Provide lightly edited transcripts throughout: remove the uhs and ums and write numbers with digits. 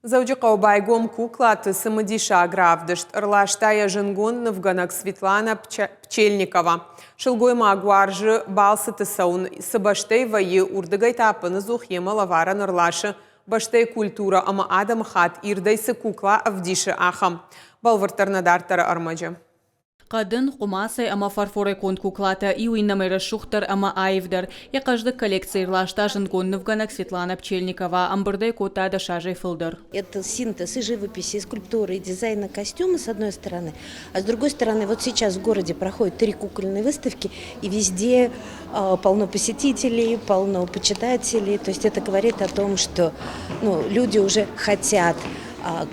Заудикау байгом куклаты самодиша гравдышт, ырлаштая жынгон Новганак Светлана Пчельникова. Шылгойма гуаржы балсыты саун сыбаштей вайы урдыгай тапыны зухема лавара ырлашы, баштей культура ама адам хат ирдайсы кукла авдиши ахам. Балвартарнадартара армаджа. Qadın qumasay ama farforay kont kuklata и уиннамайра шухтар ama айвдар. Я каждый коллекция ирлашта жынгонновганак Светлана Пчельникова. Амбырдай кота да шажай фылдыр. Это синтез и живописи, и скульптуры, и дизайна костюма с одной стороны. А с другой стороны, вот сейчас в городе проходят 3 кукольные выставки, и везде полно посетителей, полно почитателей. То есть это говорит о том, что люди уже хотят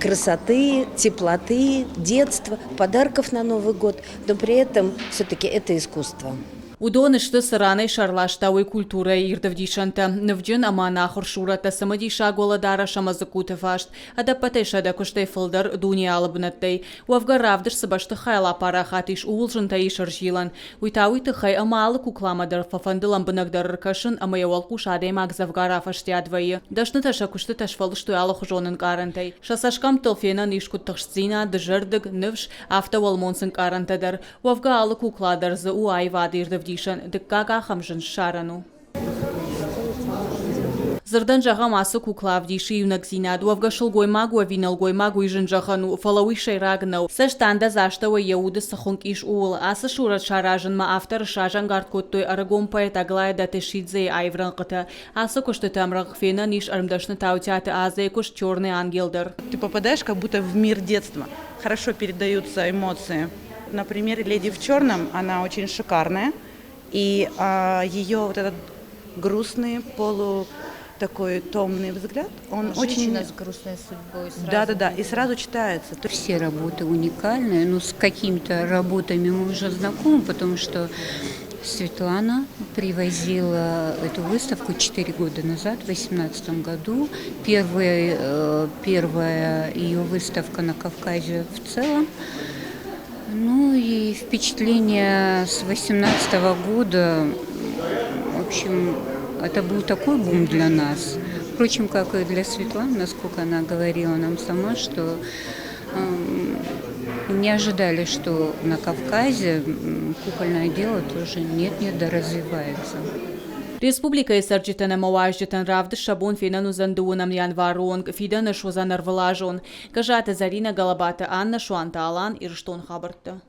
красоты, теплоты, детства, подарков на Новый год, но при этом все-таки это искусство. Удонышты сыраной шарлаштауй культура ирдавдишанта. Навджин ама нахур шурата самадиша голадара шамазакутывашт. Адапатай шада куштай фылдар дуния алабнаттай. Уавгаравдыш сабашты хайла парахатиш улжынтай шаржилан. Уйтауй тыхай амалы кукламадар фафандылам бынагдар кашын амаявал кушадей магзавгара фаштиадвайы. Дашны таша кушты ташфалыштуй алах жонын карантай. Шасашкам тылфена нишкут тахшцина дыжырдык нывш автовал монсын карантадар. Уавга алы кукладар за уайвады ирдавдишан. Дыккага хамжын шарану. Зырдан жаға масы куклавдиши юнакзинад, уавга шылгоймагу авиналгоймагу ижынжахану, фалауи шайрагнау. Саштанда заштава яуды сахунк иш уыл, асы шурат шаражын ма автор шажан гардкоттой арагон поэт аглая датешидзе айвранқыта. Асы кушты тамрах фена ниш армдашны таутяты азай куш черный ангелдар. Ты попадаешь как будто в мир детства. Хорошо передаются эмоции. Например, «Леди в черном», она очень шикарная. И ее вот этот грустный, такой томный взгляд, он очень... с грустной судьбой. Да, и сразу читается. Все работы уникальные, но с какими-то работами мы уже знакомы, потому что Светлана привозила эту выставку 4 года назад, в 2018 году. Первая ее выставка на Кавказе в целом. Ну и впечатление с 2018 года, в общем, это был такой бум для нас. Впрочем, как и для Светланы, насколько она говорила нам сама, что не ожидали, что на Кавказе кукольное дело тоже нет-нет, да развивается. Республика эсарджитана мауажджитан равды шабон фенану зандуунам январонг, фидана шозанар влажон. Кажата Зарина Галабата Анна Шуанта Алан Ирштон Хабарта.